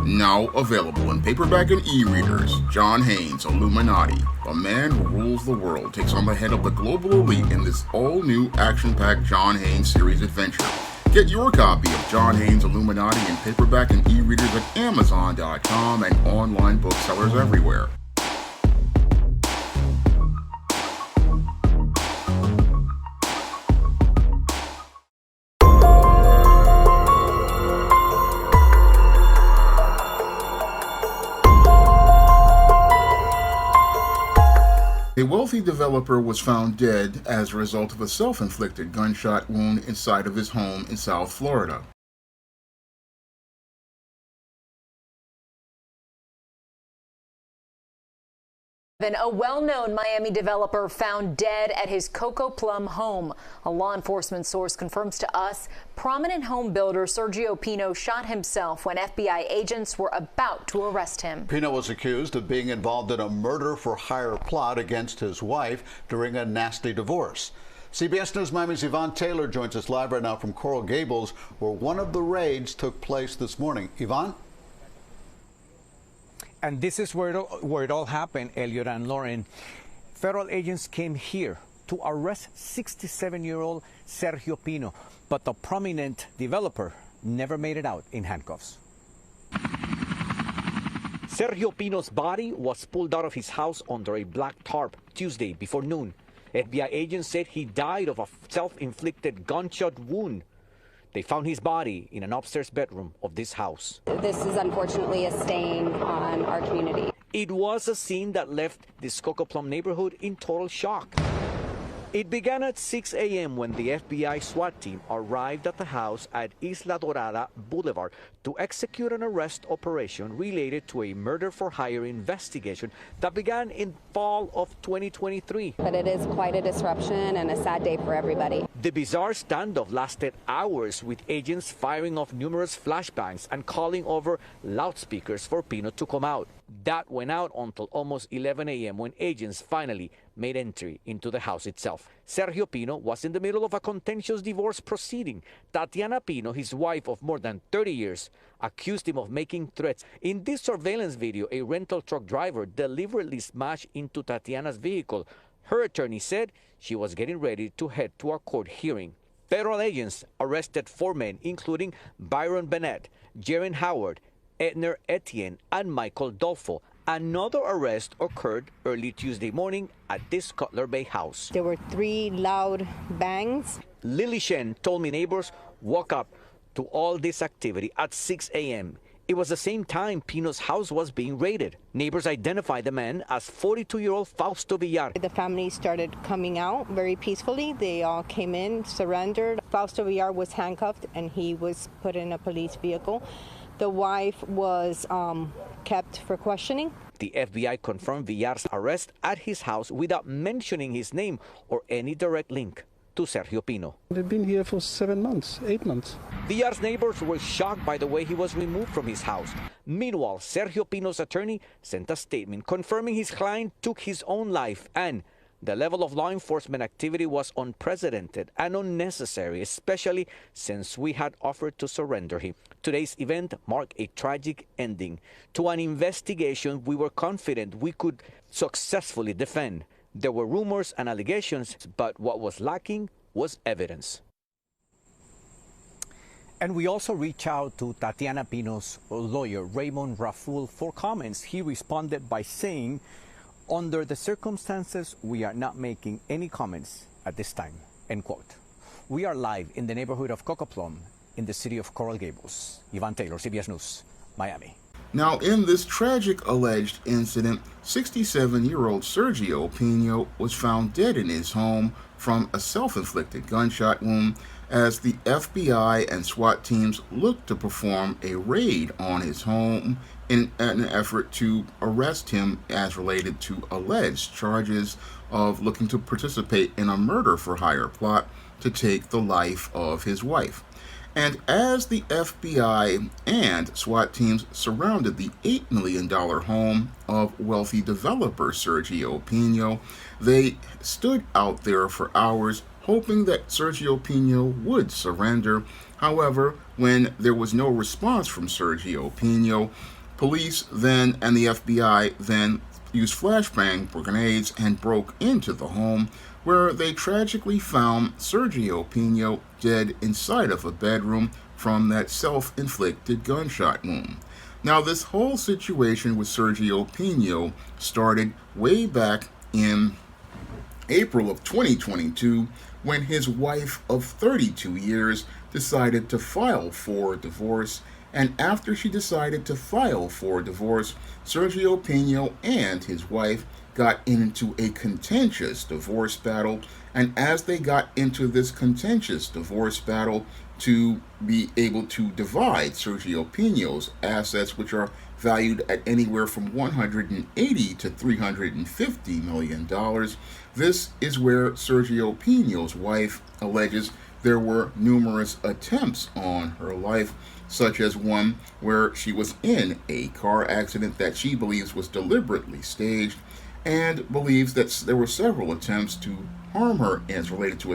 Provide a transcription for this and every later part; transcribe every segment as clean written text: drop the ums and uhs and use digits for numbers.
Now available in paperback and e-readers, John Haynes' Illuminati, the man who rules the world, takes on the head of the global elite in this all-new action-packed John Haynes series adventure. Get your copy of John Haynes' Illuminati in paperback and e-readers at Amazon.com and online booksellers everywhere. A wealthy developer was found dead as a result of a self-inflicted gunshot wound inside of his home in South Florida. A well-known Miami developer found dead at his Coco Plum home. A law enforcement source confirms to us prominent home builder Sergio Pino shot himself when FBI agents were about to arrest him. Pino was accused of being involved in a murder-for-hire plot against his wife during a nasty divorce. CBS News Miami's Yvonne Taylor joins us live right now from Coral Gables, where one of the raids took place this morning. Yvonne? And this is where it all happened, Elliot and Lauren. Federal agents came here to arrest 67-year-old Sergio Pino, but the prominent developer never made it out in handcuffs. Sergio Pino's body was pulled out of his house under a black tarp Tuesday before noon. FBI agents said he died of a self-inflicted gunshot wound. They found his body in an upstairs bedroom of this house. This is unfortunately a stain on our community. It was a scene that left this Coco Plum neighborhood in total shock. It began at 6 a.m. when the FBI SWAT team arrived at the house at Isla Dorada Boulevard to execute an arrest operation related to a murder-for-hire investigation that began in fall of 2023. But it is quite a disruption and a sad day for everybody. The bizarre standoff lasted hours, with agents firing off numerous flashbangs and calling over loudspeakers for Pino to come out. That went out until almost 11 a.m. when agents finally made entry into the house itself. Sergio Pino was in the middle of a contentious divorce proceeding. Tatiana Pino, his wife of more than 30 years, accused him of making threats. In this surveillance video, a rental truck driver deliberately smashed into Tatiana's vehicle. Her attorney said she was getting ready to head to a court hearing. Federal agents arrested 4 men, including Byron Bennett, Jaren Howard, Edner Etienne, and Michael Dolfo. Another arrest occurred early Tuesday morning at this Cutler Bay house. There were 3 loud bangs. Lily Shen told me neighbors woke up to all this activity at 6 a.m. It was the same time Pino's house was being raided. Neighbors identified the man as 42-year-old Fausto Villar. The family started coming out very peacefully. They all came in, surrendered. Fausto Villar was handcuffed and he was put in a police vehicle. The wife was kept for questioning. The FBI confirmed Villar's arrest at his house without mentioning his name or any direct link to Sergio Pino. They've been here for 7 months, 8 months. Villar's neighbors were shocked by the way he was removed from his house. Meanwhile, Sergio Pino's attorney sent a statement confirming his client took his own life, and the level of law enforcement activity was unprecedented and unnecessary, especially since we had offered to surrender him. Today's event marked a tragic ending to an investigation we were confident we could successfully defend. There were rumors and allegations, but what was lacking was evidence. And we also reached out to Tatiana Pino's lawyer, Raymond Raful, for comments. He responded by saying, "Under the circumstances, we are not making any comments at this time," end quote. We are live in the neighborhood of Coco Plum in the city of Coral Gables. Yvonne Taylor, CBS News, Miami. Now, in this tragic alleged incident, 67-year-old Sergio Pino was found dead in his home from a self-inflicted gunshot wound as the FBI and SWAT teams looked to perform a raid on his home in an effort to arrest him as related to alleged charges of looking to participate in a murder-for-hire plot to take the life of his wife. And as the FBI and SWAT teams surrounded the $8 million home of wealthy developer Sergio Pino, they stood out there for hours hoping that Sergio Pino would surrender. However, when there was no response from Sergio Pino, Police then and the FBI then used flashbang grenades and broke into the home, where they tragically found Sergio Pino dead inside of a bedroom from that self-inflicted gunshot wound. Now, this whole situation with Sergio Pino started way back in April of 2022 when his wife of 32 years decided to file for divorce. And after she decided to file for divorce, Sergio Pino and his wife got into a contentious divorce battle. And as they got into this contentious divorce battle to be able to divide Sergio Pino's assets, which are valued at anywhere from $180 to $350 million, this is where Sergio Pino's wife alleges there were numerous attempts on her life, such as one where she was in a car accident that she believes was deliberately staged, and believes that there were several attempts to harm her as related to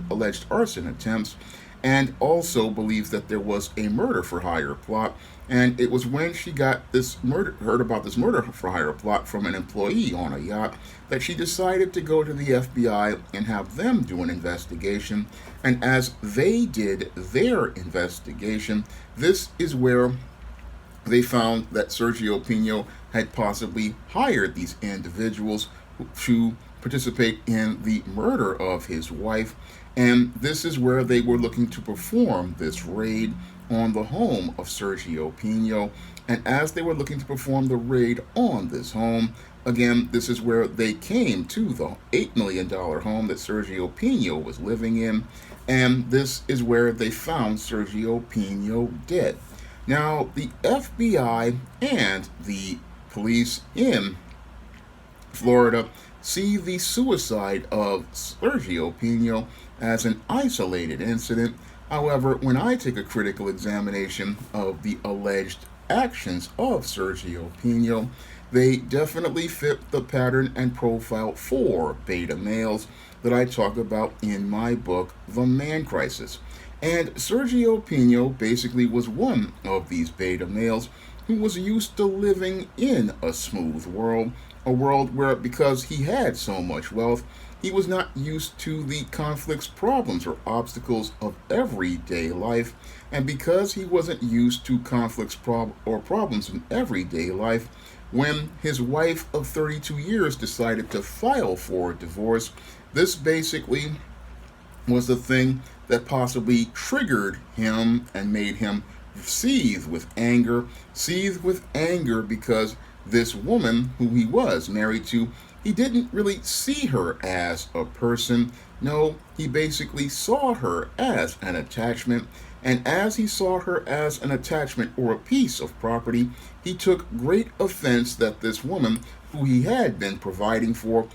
alleged arson attempts, and also believes that there was a murder for hire plot. And it was when she heard about this murder for hire plot from an employee on a yacht, that she decided to go to the FBI and have them do an investigation. And as they did their investigation, this is where they found that Sergio Pino had possibly hired these individuals to participate in the murder of his wife. And this is where they were looking to perform this raid on the home of Sergio Pino. And as they were looking to perform the raid on this home, again, this is where they came to the $8 million home that Sergio Pino was living in. And this is where they found Sergio Pino dead. Now, the FBI and the police in Florida see the suicide of Sergio Pino as an isolated incident. However, when I take a critical examination of the alleged actions of Sergio Pino, they definitely fit the pattern and profile for beta males that I talk about in my book, The Man Crisis. And Sergio Pino basically was one of these beta males who was used to living in a smooth world, a world where, because he had so much wealth, he was not used to the conflicts, problems, or obstacles of everyday life. And because he wasn't used to conflicts or problems in everyday life, when his wife of 32 years decided to file for divorce, this basically was the thing that possibly triggered him and made him seethe with anger because this woman who he was married to, he didn't really see her as a person. No, he basically saw her as an attachment. And as he saw her as an attachment or a piece of property, he took great offense that this woman, who he had been providing for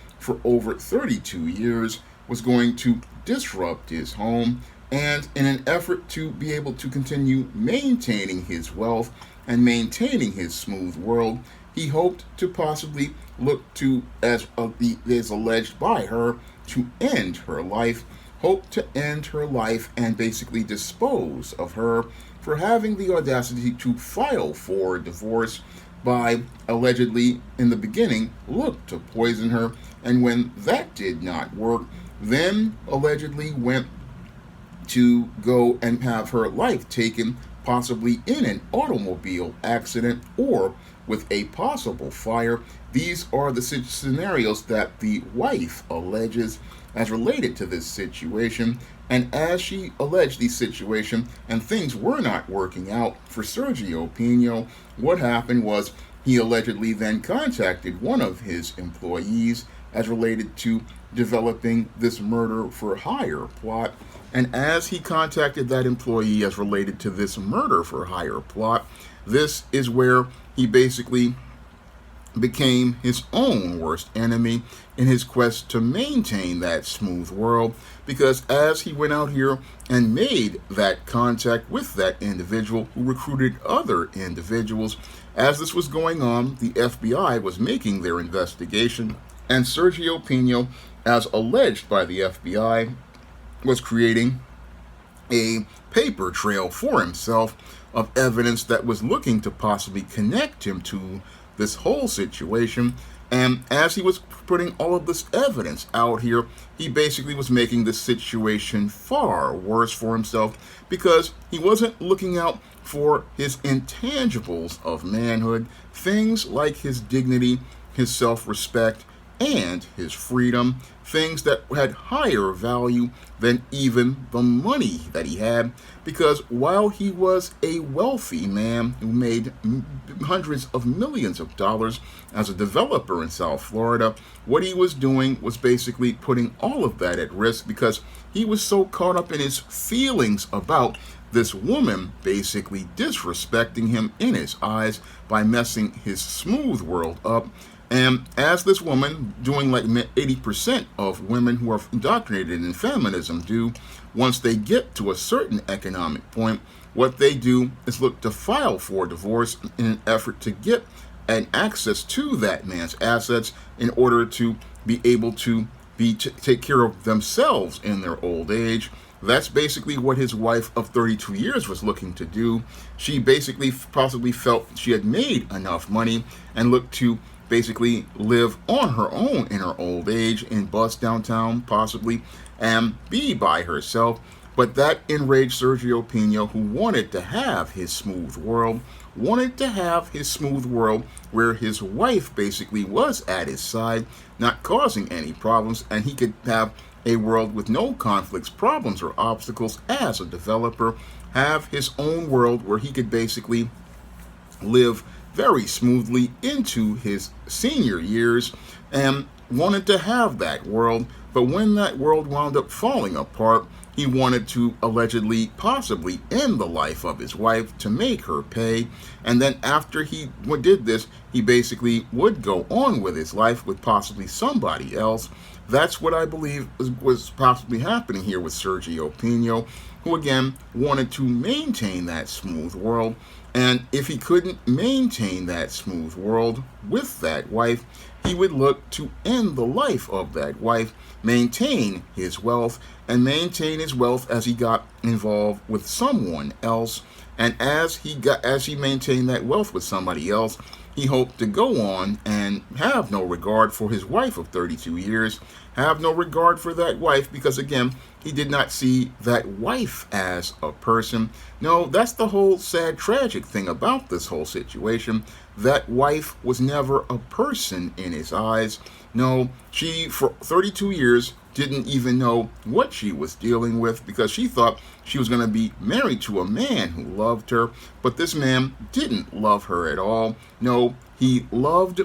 over 32 years, was going to disrupt his home. And in an effort to be able to continue maintaining his wealth and maintaining his smooth world, he hoped to possibly look to, as alleged by her, to end her life, hoped to end her life and basically dispose of her for having the audacity to file for divorce by allegedly, in the beginning, looked to poison her, and when that did not work, then allegedly went to go and have her life taken, possibly in an automobile accident or with a possible fire. These are the scenarios that the wife alleges as related to this situation. And as she alleged the situation and things were not working out for Sergio Pino, what happened was he allegedly then contacted one of his employees as related to developing this murder for hire plot. And as he contacted that employee as related to this murder for hire plot, this is where he basically became his own worst enemy in his quest to maintain that smooth world, because as he went out here and made that contact with that individual who recruited other individuals, as this was going on, the FBI was making their investigation, and Sergio Pino, as alleged by the FBI, was creating a paper trail for himself of evidence that was looking to possibly connect him to this whole situation. And as he was putting all of this evidence out here, he basically was making the situation far worse for himself because he wasn't looking out for his intangibles of manhood, things like his dignity, his self-respect, and his freedom, things that had higher value than even the money that he had, because while he was a wealthy man who made hundreds of millions of dollars as a developer in South Florida, what he was doing was basically putting all of that at risk because he was so caught up in his feelings about this woman basically disrespecting him in his eyes by messing his smooth world up. And as this woman, doing like 80% of women who are indoctrinated in feminism do, once they get to a certain economic point, what they do is look to file for divorce in an effort to get an access to that man's assets in order to be able to take care of themselves in their old age. That's basically what his wife of 32 years was looking to do. She basically possibly felt she had made enough money and looked to basically live on her own in her old age in Bus downtown, possibly, and be by herself. But that enraged Sergio Pino, who wanted to have his smooth world, where his wife basically was at his side, not causing any problems, and he could have a world with no conflicts, problems, or obstacles as a developer, have his own world where he could basically live very smoothly into his senior years, and wanted to have that world. But when that world wound up falling apart, he wanted to allegedly, possibly end the life of his wife to make her pay. And then after he did this, he basically would go on with his life with possibly somebody else. That's what I believe was possibly happening here with Sergio Pino, who again wanted to maintain that smooth world. And if he couldn't maintain that smooth world with that wife, he would look to end the life of that wife, maintain his wealth, and maintain his wealth as he got involved with someone else. And as he maintained that wealth with somebody else, he hoped to go on and have no regard for his wife of 32 years, have no regard for that wife, because again, he did not see that wife as a person. No, that's the whole sad, tragic thing about this whole situation. That wife was never a person in his eyes. No, she, for 32 years, didn't even know what she was dealing with because she thought she was going to be married to a man who loved her. But this man didn't love her at all. No, he loved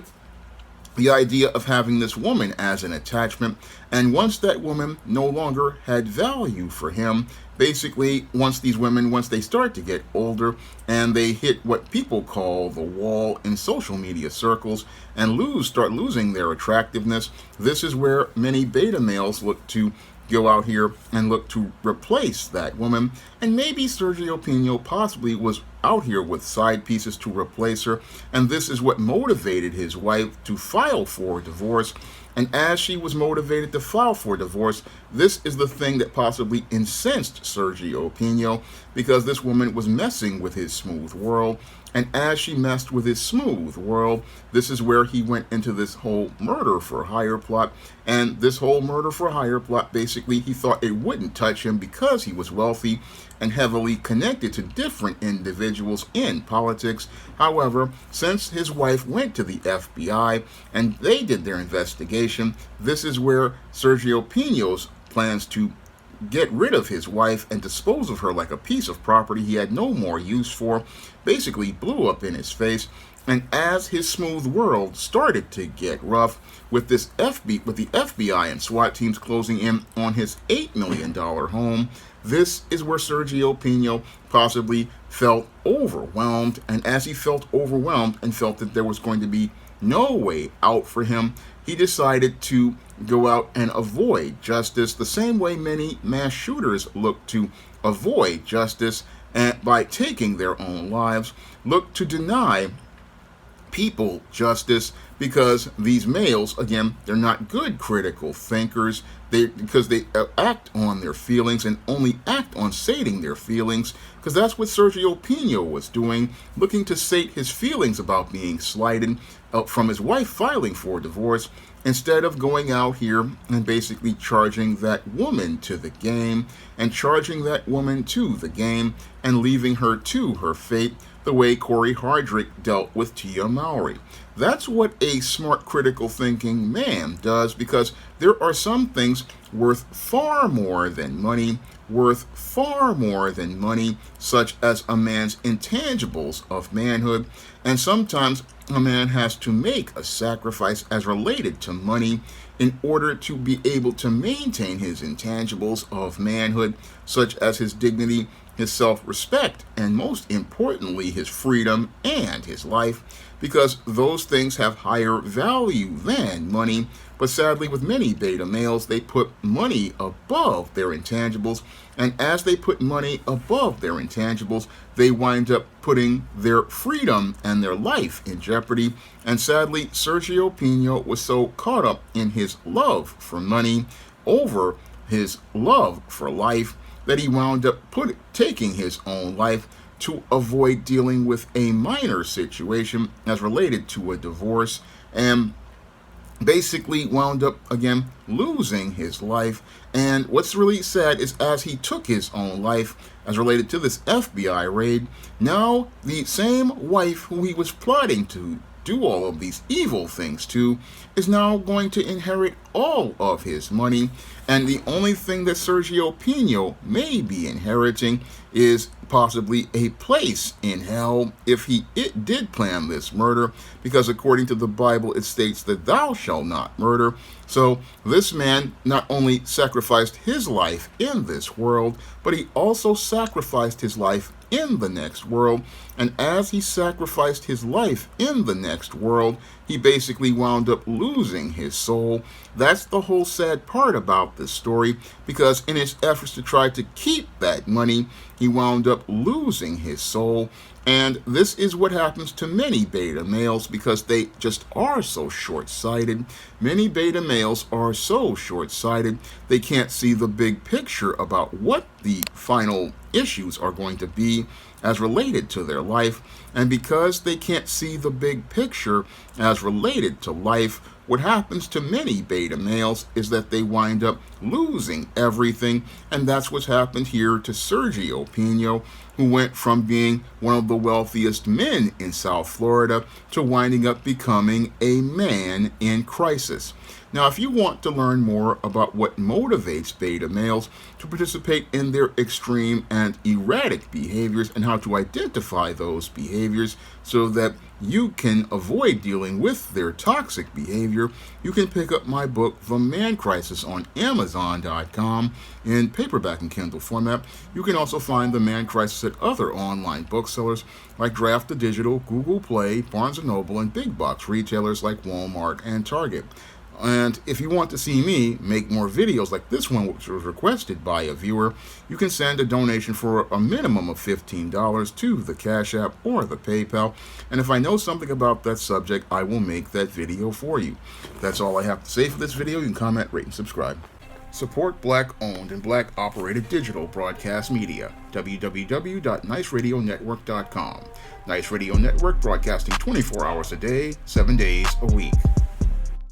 the idea of having this woman as an attachment. And once that woman no longer had value for him, basically, once they start to get older and they hit what people call the wall in social media circles and start losing their attractiveness, this is where many beta males look to go out here and look to replace that woman. And maybe Sergio Pino possibly was out here with side pieces to replace her, and this is what motivated his wife to file for divorce. And as she was motivated to file for divorce, this is the thing that possibly incensed Sergio Pino, because this woman was messing with his smooth world. And as she messed with his smooth world, this is where he went into this whole murder for hire plot. And this whole murder for hire plot, basically, he thought it wouldn't touch him because he was wealthy and heavily connected to different individuals in politics. However, since his wife went to the FBI and they did their investigation, this is where Sergio Pino's plans to get rid of his wife and dispose of her like a piece of property he had no more use for basically blew up in his face. And as his smooth world started to get rough with the FBI and SWAT teams closing in on his $8 million home, this is where Sergio Pino possibly felt overwhelmed. And as he felt overwhelmed and felt that there was going to be no way out for him, he decided to go out and avoid justice the same way many mass shooters look to avoid justice, and by taking their own lives, look to deny people justice, because these males, again, they're not good critical thinkers, because they act on their feelings and only act on sating their feelings, because that's what Sergio Pino was doing, looking to sate his feelings about being slighted from his wife filing for divorce, instead of going out here and basically charging that woman to the game, and charging that woman to the game, and leaving her to her fate, the way Corey Hardrick dealt with Tia Mowry. That's what a smart critical thinking man does, because there are some things worth far more than money, such as a man's intangibles of manhood, and sometimes a man has to make a sacrifice as related to money in order to be able to maintain his intangibles of manhood, such as his dignity, his self-respect, and most importantly, his freedom and his life, because those things have higher value than money. But sadly, with many beta males, they put money above their intangibles, and as they put money above their intangibles, they wind up putting their freedom and their life in jeopardy. And sadly, Sergio Pino was so caught up in his love for money over his love for life that he wound up taking his own life to avoid dealing with a minor situation as related to a divorce, and basically wound up again losing his life. And what's really sad is, as he took his own life as related to this FBI raid, now the same wife who he was plotting to do all of these evil things to is now going to inherit all of his money, and the only thing that Sergio Pino may be inheriting is possibly a place in hell if he did plan this murder, because according to the Bible it states that thou shalt not murder. So this man not only sacrificed his life in this world, but he also sacrificed his life in the next world. And as he sacrificed his life in the next world, he basically wound up losing his soul. That's the whole sad part about this story, because in his efforts to try to keep that money, he wound up losing his soul. And this is what happens to many beta males, because they just are so short-sighted. Many beta males are so short-sighted, they can't see the big picture about what the final issues are going to be as related to their life. And because they can't see the big picture as related to life, what happens to many beta males is that they wind up losing everything. And that's what's happened here to Sergio Pino, who went from being one of the wealthiest men in South Florida to winding up becoming a man in crisis. Now, if you want to learn more about what motivates beta males to participate in their extreme and erratic behaviors, and how to identify those behaviors so that you can avoid dealing with their toxic behavior, you can pick up my book, The Man Crisis, on Amazon.com in paperback and Kindle format. You can also find The Man Crisis at other online booksellers like Draft the Digital, Google Play, Barnes & Noble, and big box retailers like Walmart and Target. And if you want to see me make more videos like this one, which was requested by a viewer, you can send a donation for a minimum of $15 to the Cash App or the PayPal. And if I know something about that subject, I will make that video for you. That's all I have to say for this video. You can comment, rate, and subscribe. Support Black-owned and Black-operated digital broadcast media. www.niceradionetwork.com. Nice Radio Network, broadcasting 24 hours a day, 7 days a week.